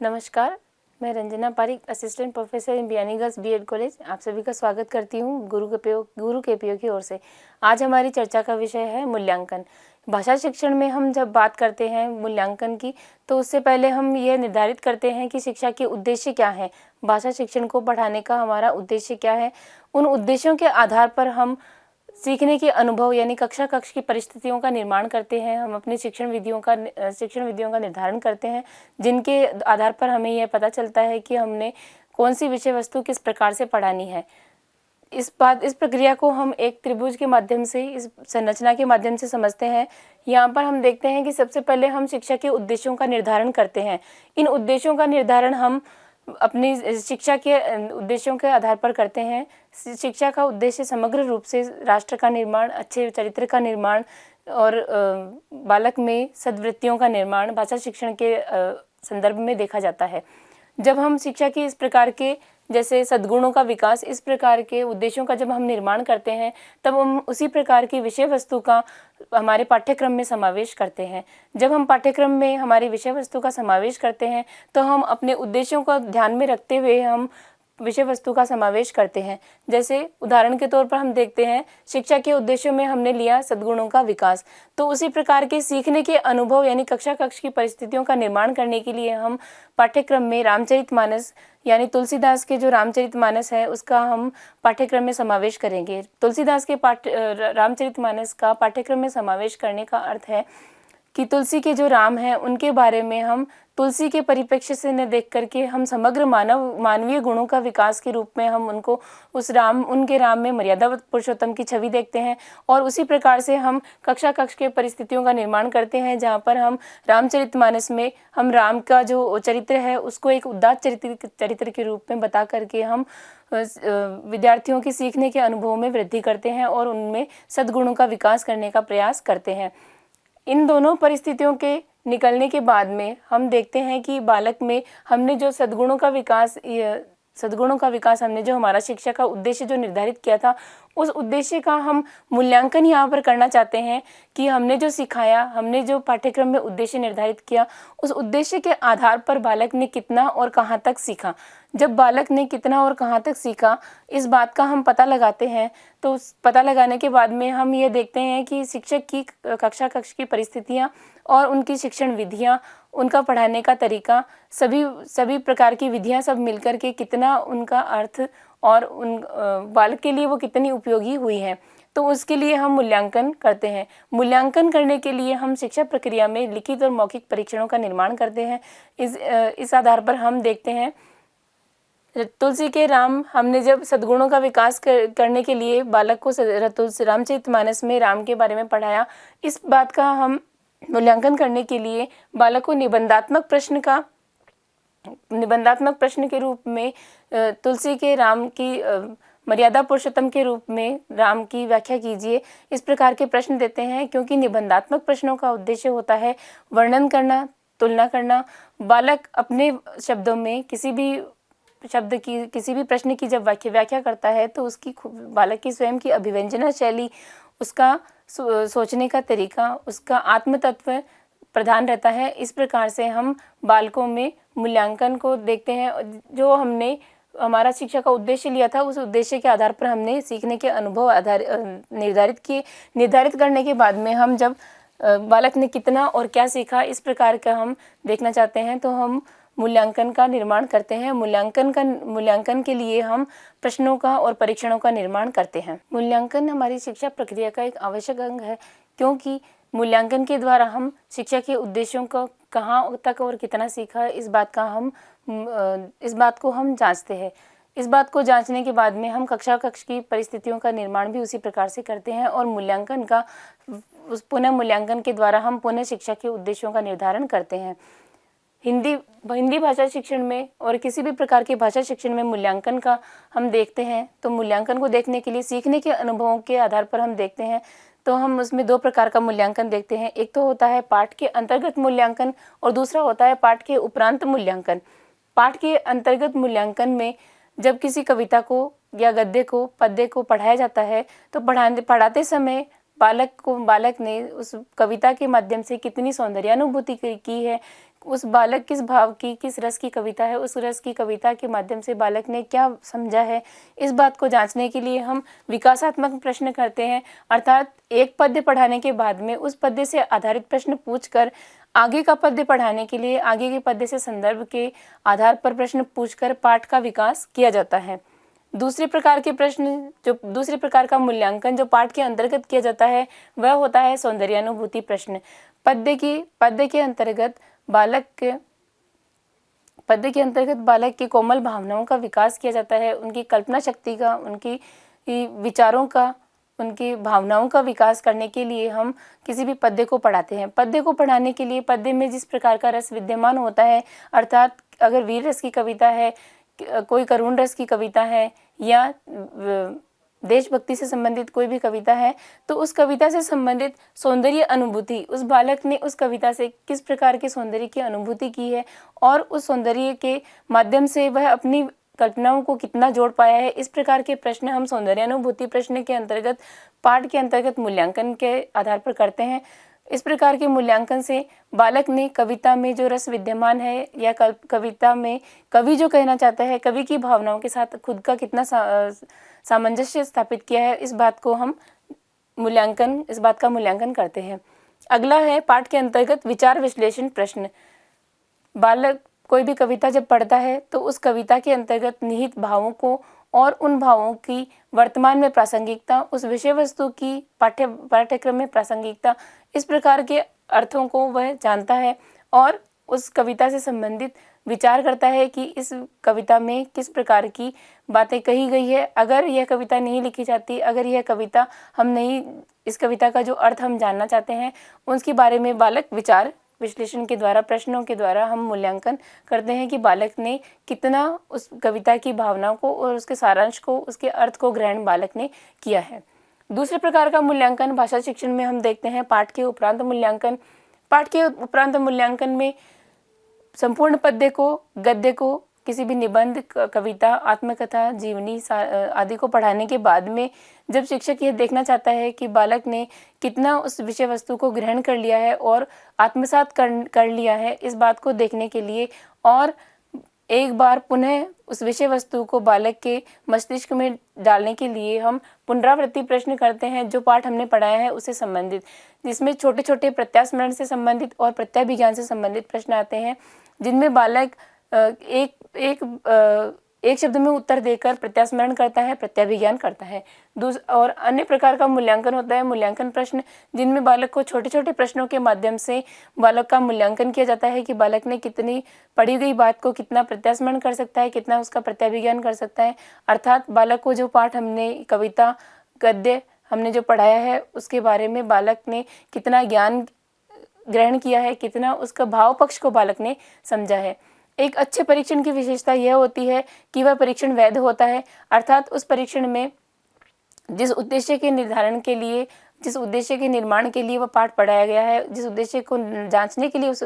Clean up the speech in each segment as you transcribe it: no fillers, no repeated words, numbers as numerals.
नमस्कार, मैं Ranjana Pareek, assistant professor in Biyani girls BEd college. आप सभी का स्वागत करती हूँ गुरु केपीओ की ओर से। आज हमारी चर्चा का विषय है मूल्यांकन। भाषा शिक्षण में हम जब बात करते हैं मूल्यांकन की, तो उससे पहले हम ये निर्धारित करते हैं कि शिक्षा के उद्देश्य क्या है। भाषा शिक्षण को पढ़ाने का हमारा उद्देश्य क्या है। उन उद्देश्यों के आधार पर हम सीखने के अनुभव यानी कक्षा की परिस्थितियों का निर्माण करते हैं। हम अपनी शिक्षण विधियों का निर्धारण करते हैं, जिनके आधार पर हमें यह पता चलता है कि हमने कौन सी विषय वस्तु किस प्रकार से पढ़ानी है। इस प्रक्रिया को हम एक त्रिभुज के माध्यम से, इस संरचना के माध्यम से समझते हैं। यहाँ पर हम देखते हैं कि सबसे पहले हम शिक्षा के उद्देश्यों का निर्धारण करते हैं। इन उद्देश्यों का निर्धारण हम अपनी शिक्षा के उद्देश्यों के आधार पर करते हैं। शिक्षा का उद्देश्य समग्र रूप से राष्ट्र का निर्माण, अच्छे चरित्र का निर्माण और बालक में सद्वृत्तियों का निर्माण भाषा शिक्षण के संदर्भ में देखा जाता है। जब हम शिक्षा के इस प्रकार के, जैसे सद्गुणों का विकास, इस प्रकार के उद्देश्यों का जब हम निर्माण करते हैं, तब हम उसी प्रकार की विषय वस्तु का हमारे पाठ्यक्रम में समावेश करते हैं। जब हम पाठ्यक्रम में हमारी विषय वस्तु का समावेश करते हैं, तो हम अपने उद्देश्यों को ध्यान में रखते हुए हम विषय वस्तु का समावेश करते हैं। जैसे उदाहरण के तौर पर हम देखते हैं, शिक्षा के उद्देश्यों में हमने लिया सद्गुणों का विकास, तो उसी प्रकार के सीखने के अनुभव यानी कक्षा की परिस्थितियों का निर्माण करने के लिए हम पाठ्यक्रम में रामचरितमानस यानी तुलसीदास के जो रामचरितमानस है उसका हम पाठ्यक्रम में समावेश करेंगे। तुलसीदास के रामचरितमानस का पाठ्यक्रम में समावेश करने का अर्थ है कि तुलसी के जो राम हैं उनके बारे में हम तुलसी के परिप्रेक्ष्य से न देख करके हम समग्र मानवीय गुणों का विकास के रूप में हम उनको उनके राम में मर्यादा पुरुषोत्तम की छवि देखते हैं। और उसी प्रकार से हम कक्षा के परिस्थितियों का निर्माण करते हैं, जहाँ पर हम रामचरितमानस में हम राम का जो चरित्र है उसको एक उदात्त चरित्र के रूप में बता करके हम विद्यार्थियों की सीखने के अनुभवों में वृद्धि करते हैं और उनमें सद्गुणों का विकास करने का प्रयास करते हैं। इन दोनों परिस्थितियों के निकलने के बाद में हम देखते हैं कि बालक में हमने जो सद्गुणों का विकास हमने जो हमारा शिक्षा का उद्देश्य जो निर्धारित किया था, उस उद्देश्य का हम मूल्यांकन यहाँ पर करना चाहते हैं कि हमने जो सिखाया, हमने जो पाठ्यक्रम में उद्देश्य निर्धारित किया, उस उद्देश्य के आधार पर बालक ने कितना और कहाँ तक सीखा। जब बालक ने कितना और कहाँ तक सीखा, इस बात का हम पता लगाते हैं। तो उस पता लगाने के बाद में हम ये देखते हैं कि शिक्षक की कक्षा की परिस्थितियाँ और उनकी शिक्षण विधियाँ, उनका पढ़ाने का तरीका, सभी प्रकार की विधियाँ सब मिलकर के कितना उनका अर्थ और उन बालक के लिए वो कितनी उपयोगी हुई हैं, तो उसके लिए हम मूल्यांकन करते हैं। मूल्यांकन करने के लिए हम शिक्षा प्रक्रिया में लिखित और मौखिक परीक्षणों का निर्माण करते हैं। इस आधार पर हम देखते हैं, तुलसी के राम हमने जब सद्गुणों का विकास करने के लिए बालक को रामचरितमानस में राम के बारे में पढ़ाया, इस बात का हम मूल्यांकन करने के लिए बालक को निबंधात्मक प्रश्न के रूप में तुलसी के राम की मर्यादा पुरुषोत्तम के रूप में राम की व्याख्या कीजिए, इस प्रकार के प्रश्न देते हैं। क्योंकि निबंधात्मक प्रश्नों का उद्देश्य होता है वर्णन करना, तुलना करना। बालक अपने शब्दों में किसी भी प्रश्न की जब व्याख्या करता है, तो उसकी बालक की स्वयं की अभिव्यंजना शैली, उसका सोचने का तरीका, उसका आत्म तत्व प्रधान रहता है। इस प्रकार से हम बालकों में मूल्यांकन को देखते हैं। जो हमने हमारा शिक्षा का उद्देश्य लिया था, उस उद्देश्य के आधार पर हमने सीखने के अनुभव निर्धारित करने के बाद में हम जब बालक ने कितना और क्या सीखा, इस प्रकार का हम देखना चाहते हैं, तो हम मूल्यांकन का निर्माण करते हैं। मूल्यांकन के लिए हम प्रश्नों का और परीक्षणों का निर्माण करते हैं। मूल्यांकन हमारी शिक्षा प्रक्रिया का एक आवश्यक अंग है, क्योंकि मूल्यांकन के द्वारा हम शिक्षा के उद्देश्यों को कहाँ तक और कितना सीखा, इस बात को हम जांचते हैं। इस बात को जांचने के बाद में हम कक्षा की परिस्थितियों का निर्माण भी उसी प्रकार से करते हैं और पुनः मूल्यांकन के द्वारा हम पुनः शिक्षा के उद्देश्यों का निर्धारण करते हैं। हिंदी भाषा शिक्षण में और किसी भी प्रकार के भाषा शिक्षण में मूल्यांकन का हम देखते हैं, तो मूल्यांकन को देखने के लिए सीखने के अनुभवों के आधार पर हम देखते हैं, तो हम उसमें दो प्रकार का मूल्यांकन देखते हैं। एक तो होता है पाठ के अंतर्गत मूल्यांकन और दूसरा होता है पाठ के उपरांत मूल्यांकन। पाठ के अंतर्गत मूल्यांकन में जब किसी कविता को या गद्य को, पद्य को पढ़ाया जाता है, तो पढ़ाते समय बालक ने उस कविता के माध्यम से कितनी सौंदर्यानुभूति की है, उस बालक किस भाव की, किस रस की कविता है, उस रस की कविता के माध्यम से बालक ने क्या समझा है, इस बात को जांचने के लिए हम विकासात्मक प्रश्न करते हैं। अर्थात एक पद्य पढ़ाने के बाद में उस पद्य से आधारित प्रश्न पूछकर आगे का पद्य पढ़ाने के लिए आगे के पद्य से संदर्भ के आधार पर प्रश्न पूछकर पाठ का विकास किया जाता है। दूसरे प्रकार के प्रश्न, जो दूसरे प्रकार का मूल्यांकन जो पाठ के अंतर्गत किया जाता है, वह होता है सौंदर्यानुभूति प्रश्न। पद्य के अंतर्गत बालक के कोमल भावनाओं का विकास किया जाता है, उनकी कल्पना शक्ति का, उनकी विचारों का, उनकी भावनाओं का विकास करने के लिए हम किसी भी पद्य को पढ़ाते हैं। पद्य को पढ़ाने के लिए पद्य में जिस प्रकार का रस विद्यमान होता है, अर्थात अगर वीर रस की कविता है, कोई करुण रस की कविता है या देशभक्ति से संबंधित कोई भी कविता है, तो उस कविता से संबंधित सौंदर्य अनुभूति, उस बालक ने उस कविता से किस प्रकार के सौंदर्य की अनुभूति की है और उस सौंदर्य के माध्यम से वह अपनी कल्पनाओं को कितना जोड़ पाया है, इस प्रकार के प्रश्न हम सौंदर्यानुभूति प्रश्न के अंतर्गत, पाठ के अंतर्गत मूल्यांकन के आधार पर करते हैं। इस प्रकार के मूल्यांकन से बालक ने कविता में जो रस विद्यमान है या कविता में कवि जो कहना चाहता है, कवि की भावनाओं के साथ खुद का कितना सामंजस्य स्थापित किया है, इस बात का मूल्यांकन करते हैं। अगला है पाठ के अंतर्गत विचार विश्लेषण प्रश्न। बालक कोई भी कविता जब पढ़ता है तो उस कविता के अंतर्गत निहित भावों को और उन भावों की वर्तमान में प्रासंगिकता, उस विषय वस्तु की पाठ्यक्रम में प्रासंगिकता, इस प्रकार के अर्थों को वह जानता है और उस कविता से संबंधित विचार करता है कि इस कविता में किस प्रकार की बातें कही गई है। अगर यह कविता नहीं लिखी जाती, अगर यह कविता इस कविता का जो अर्थ हम जानना चाहते हैं, उसके बारे में बालक विचार विश्लेषण के द्वारा, प्रश्नों के द्वारा हम मूल्यांकन करते हैं कि बालक ने कितना उस कविता की भावनाओं को और उसके सारांश को, उसके अर्थ को ग्रहण बालक ने किया है। दूसरे प्रकार का मूल्यांकन भाषा शिक्षण में हम देखते हैं पाठ के उपरांत मूल्यांकन। पाठ के उपरांत मूल्यांकन में संपूर्ण पद्य को, गद्य को, किसी भी निबंध, कविता, आत्मकथा, जीवनी आदि को पढ़ाने के बाद में जब शिक्षक यह देखना चाहता है कि बालक ने कितना उस विषय वस्तु को ग्रहण कर लिया है और आत्मसात कर लिया है, इस बात को देखने के लिए और एक बार पुनः उस विषय वस्तु को बालक के मस्तिष्क में डालने के लिए हम पुनरावृत्ति प्रश्न करते हैं जो पाठ हमने पढ़ाया है उससे संबंधित, जिसमें छोटे छोटे प्रत्यास्मरण से संबंधित और प्रत्याभिज्ञान से संबंधित प्रश्न आते हैं, जिनमें बालक एक शब्द में उत्तर देकर प्रत्यास्मरण करता है, प्रत्याभिज्ञान करता है। और अन्य प्रकार का मूल्यांकन होता है मूल्यांकन प्रश्न, जिनमें बालक को छोटे छोटे प्रश्नों के माध्यम से बालक का मूल्यांकन किया जाता है कि बालक ने कितनी पढ़ी गई बात को कितना प्रत्यास्मरण कर सकता है, कितना उसका प्रत्याभिज्ञान कर सकता है। अर्थात बालक को जो पाठ हमने, कविता, गद्य हमने जो पढ़ाया है उसके बारे में बालक ने कितना ज्ञान ग्रहण किया है, कितना उसका भाव पक्ष को बालक ने समझा है। एक अच्छे परीक्षण की विशेषता यह होती है कि वह परीक्षण वैध होता है, अर्थात उस परीक्षण में जिस उद्देश्य के निर्धारण के लिए, जिस उद्देश्य के निर्माण के लिए वह पाठ पढ़ाया गया है, जिस उद्देश्य को जांचने के लिए उस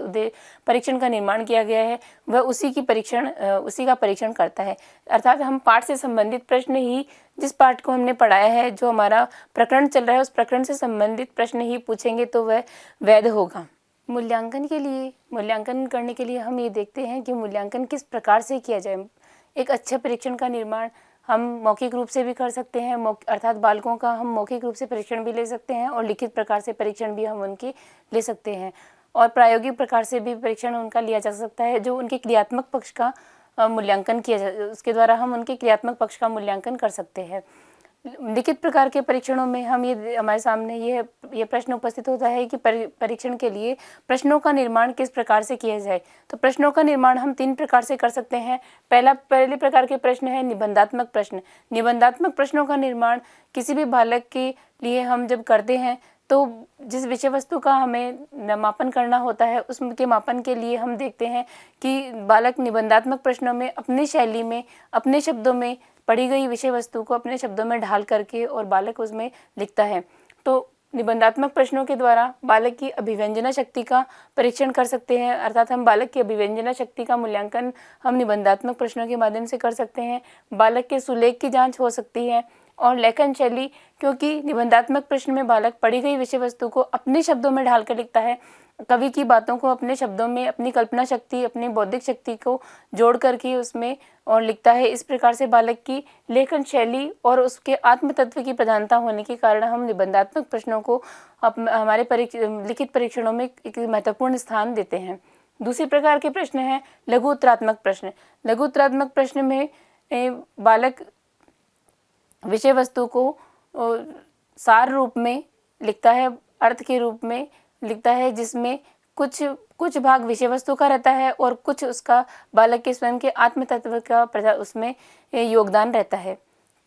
परीक्षण का निर्माण किया गया है, वह उसी का परीक्षण करता है। अर्थात हम पाठ से संबंधित प्रश्न ही, जिस पाठ को हमने पढ़ाया है, जो हमारा प्रकरण चल रहा है, उस प्रकरण से संबंधित प्रश्न ही पूछेंगे तो वह वैध होगा। मूल्यांकन करने के लिए हम ये देखते हैं कि मूल्यांकन किस प्रकार से किया जाए। एक अच्छे परीक्षण का निर्माण हम मौखिक रूप से भी कर सकते हैं, अर्थात बालकों का हम मौखिक रूप से परीक्षण भी ले सकते हैं और लिखित प्रकार से परीक्षण भी हम उनके ले सकते हैं, और प्रायोगिक प्रकार से भी परीक्षण उनका लिया जा सकता है, जो उनके क्रियात्मक पक्ष का मूल्यांकन किया जाए, उसके द्वारा हम उनके क्रियात्मक पक्ष का मूल्यांकन कर सकते हैं। लिखित प्रकार के परीक्षणों में हमारे सामने ये प्रश्न उपस्थित होता है कि परीक्षण के लिए प्रश्नों का निर्माण किस प्रकार से किया जाए। तो प्रश्नों का निर्माण हम 3 प्रकार से कर सकते हैं। पहले प्रकार के प्रश्न है निबंधात्मक प्रश्न। निबंधात्मक प्रश्नों का निर्माण किसी भी बालक के लिए हम जब करते हैं तो जिस विषय वस्तु का हमें मापन करना होता है, उसके मापन के लिए हम देखते हैं कि बालक निबंधात्मक प्रश्नों में अपनी शैली में, अपने शब्दों में पढ़ी गई विषय वस्तु को अपने शब्दों में ढाल करके और बालक उसमें लिखता है। तो निबंधात्मक प्रश्नों के द्वारा बालक की अभिव्यंजना शक्ति का परीक्षण कर सकते हैं, अर्थात हम बालक की अभिव्यंजना शक्ति का मूल्यांकन हम निबंधात्मक प्रश्नों के माध्यम से कर सकते हैं। बालक के सुलेख की जांच हो सकती है और लेखन शैली, क्योंकि निबंधात्मक प्रश्न में बालक पढ़ी गई विषय वस्तु को अपने शब्दों में ढाल कर लिखता है, कवि की बातों को अपने शब्दों में अपनी कल्पना शक्ति, अपनी बौद्धिक शक्ति को जोड़ करके उसमें और लिखता है। इस प्रकार से बालक की लेखन शैली और उसके आत्म तत्व की प्रधानता होने के कारण हम निबंधात्मक प्रश्नों को हमारे लिखित परीक्षणों में एक महत्वपूर्ण स्थान देते हैं। दूसरी प्रकार के प्रश्न हैं लघु उत्तरात्मक प्रश्न। लघु उत्तरात्मक प्रश्न में बालक विषय वस्तु को सार रूप में लिखता है, अर्थ के रूप में लिखता है, जिसमें कुछ भाग विषय वस्तु का रहता है और कुछ उसका बालक के स्वयं के आत्म तत्व का उसमें योगदान रहता है।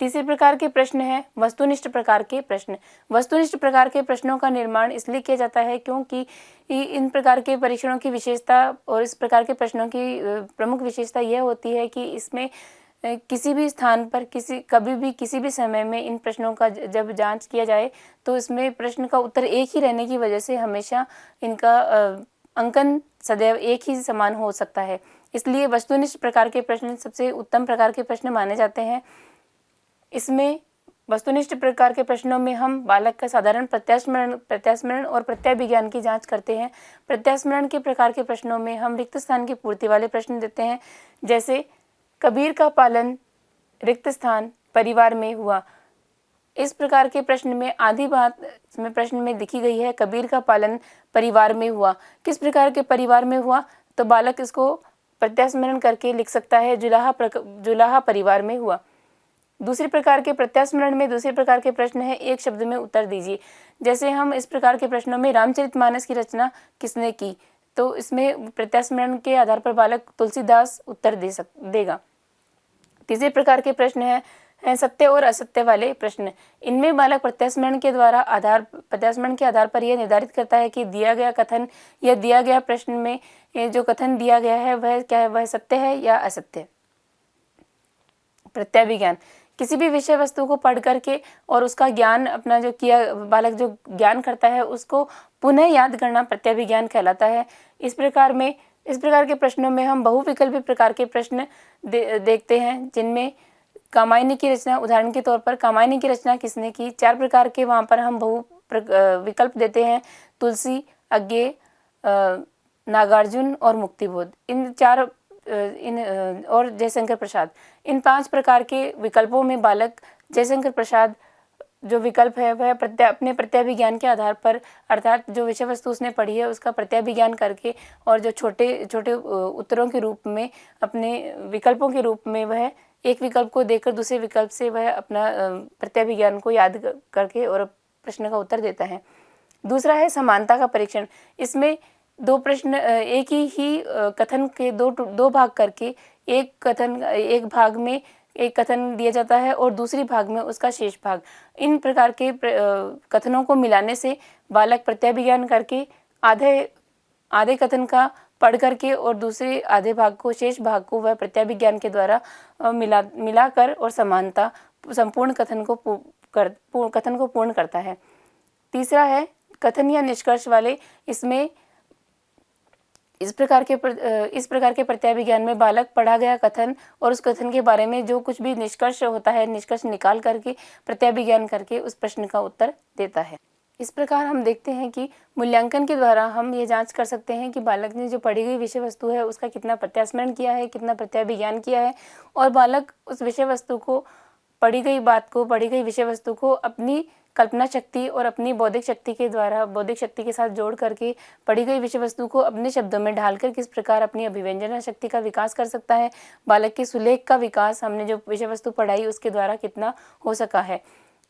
तीसरे प्रकार के प्रश्न है वस्तुनिष्ठ प्रकार के प्रश्न। वस्तुनिष्ठ प्रकार के प्रश्नों का निर्माण इसलिए किया जाता है क्योंकि इन प्रकार के परीक्षणों की विशेषता और इस प्रकार के प्रश्नों की प्रमुख विशेषता यह होती है कि इसमें किसी भी स्थान पर कभी भी किसी भी समय में इन प्रश्नों का जब जांच किया जाए तो इसमें प्रश्न का उत्तर एक ही रहने की वजह से हमेशा इनका अंकन सदैव एक ही समान हो सकता है। इसलिए वस्तुनिष्ठ प्रकार के प्रश्न सबसे उत्तम प्रकार के प्रश्न माने जाते हैं। इसमें वस्तुनिष्ठ प्रकार के प्रश्नों में हम बालक का साधारण प्रत्यास्मरण और प्रत्यभिज्ञान की जांच करते हैं। प्रत्यास्मरण के प्रकार के प्रश्नों में हम रिक्त स्थान की पूर्ति वाले प्रश्न देते हैं, जैसे कबीर का पालन रिक्त स्थान परिवार में हुआ। इस प्रकार के प्रश्न में आधी बात इसमें प्रश्न में लिखी गई है, कबीर का पालन परिवार में हुआ। किस प्रकार के परिवार में हुआ, तो बालक इसको प्रत्यास्मरण करके लिख सकता है, जुलाहा परिवार में हुआ। दूसरे प्रकार के प्रत्यास्मरण में दूसरे प्रकार के प्रश्न है एक शब्द में उत्तर दीजिए। जैसे हम इस प्रकार के प्रश्नों में रामचरितमानस की रचना किसने की, तो इसमें प्रत्यास्मरण के आधार पर बालक तुलसीदास उत्तर देगा। तीसरे प्रकार के प्रश्न है सत्य और असत्य वाले प्रश्न। इनमें बालक प्रत्यास्मरण के आधार पर यह निर्धारित करता है कि दिया गया कथन या दिया गया प्रश्न में जो कथन दिया गया है वह क्या है, वह सत्य है या असत्य। प्रत्यभिज्ञान किसी भी विषय वस्तु को पढ़ करके और उसका ज्ञान अपना जो किया बालक जो ज्ञान करता है उसको पुनः याद करना प्रत्यभिज्ञान कहलाता है। इस प्रकार के प्रश्नों में हम बहुविकल्पी प्रकार के प्रश्न देखते हैं, जिनमें कामायनी की रचना, उदाहरण के तौर पर कामायनी की रचना किसने की, 4 प्रकार के वहाँ पर हम विकल्प देते हैं, तुलसी, अज्ञेय, नागार्जुन और मुक्तिबोध। और जयशंकर प्रसाद। इन 5 प्रकार के विकल्पों में बालक जयशंकर प्रसाद जो विकल्प है वह अपने प्रत्यभिज्ञान के आधार पर, अर्थात जो विषय वस्तु उसने पढ़ी है उसका प्रत्यभिज्ञान करके और जो छोटे छोटे उत्तरों के रूप में अपने विकल्पों के रूप में वह एक विकल्प को देकर दूसरे विकल्प से वह अपना प्रत्यभिज्ञान को याद करके और प्रश्न का उत्तर देता है। दूसरा है समानता का परीक्षण। इसमें 2 प्रश्न एक ही कथन के दो भाग करके एक भाग में एक कथन दिया जाता है और दूसरी भाग में उसका शेष भाग। इन प्रकार के कथनों को मिलाने से बालक प्रत्यभिज्ञान करके आधे कथन का पढ़ करके और दूसरे आधे भाग को, शेष भाग को वह प्रत्यभिज्ञान के द्वारा मिलाकर और समानता संपूर्ण कथन को पूर्ण करता है। तीसरा है कथन या निष्कर्ष वाले। इसमें इस प्रकार के प्रत्यभिज्ञान में बालक पढ़ा गया कथन और उस कथन के बारे में जो कुछ भी निष्कर्ष होता है, निष्कर्ष निकाल करके प्रत्यभिज्ञान करके उस प्रश्न का उत्तर देता है। इस प्रकार हम देखते हैं कि मूल्यांकन के द्वारा हम ये जांच कर सकते हैं कि बालक ने जो पढ़ी गई विषय वस्तु है उसका कितना प्रत्यास्मरण किया है, कितना प्रत्यभिज्ञान किया है, और बालक उस विषय वस्तु को, पढ़ी गई विषय वस्तु को अपनी कल्पना शक्ति और अपनी बौद्धिक शक्ति के साथ जोड़ करके पढ़ी गई विषय वस्तु को अपने शब्दों में ढालकर किस प्रकार अपनी अभिव्यंजना शक्ति का विकास कर सकता है। बालक के सुलेख का विकास हमने जो विषय वस्तु पढ़ाई उसके द्वारा कितना हो सका है।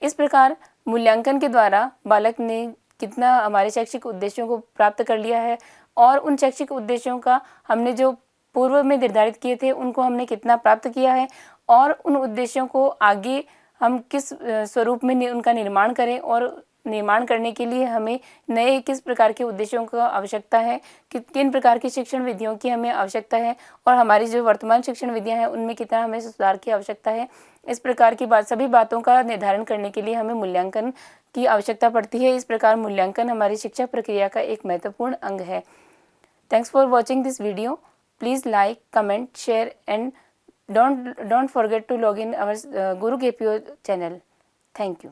इस प्रकार मूल्यांकन के द्वारा बालक ने कितना हमारे शैक्षिक उद्देश्यों को प्राप्त कर लिया है और उन शैक्षिक उद्देश्यों का हमने जो पूर्व में निर्धारित किए थे उनको हमने कितना प्राप्त किया है, और उन उद्देश्यों को आगे हम किस स्वरूप में उनका निर्माण करें, और निर्माण करने के लिए हमें नए किस प्रकार के उद्देश्यों का आवश्यकता है, किन प्रकार की शिक्षण विधियों की हमें आवश्यकता है, और हमारी जो वर्तमान शिक्षण विधियां हैं उनमें कितना हमें सुधार की आवश्यकता है। इस प्रकार की सभी बातों का निर्धारण करने के लिए हमें मूल्यांकन की आवश्यकता पड़ती है। इस प्रकार मूल्यांकन हमारी शिक्षा प्रक्रिया का एक महत्वपूर्ण अंग है। Thanks for watching this video. Please like, comment, share and don't forget to log in our Guru KPO channel. Thank you.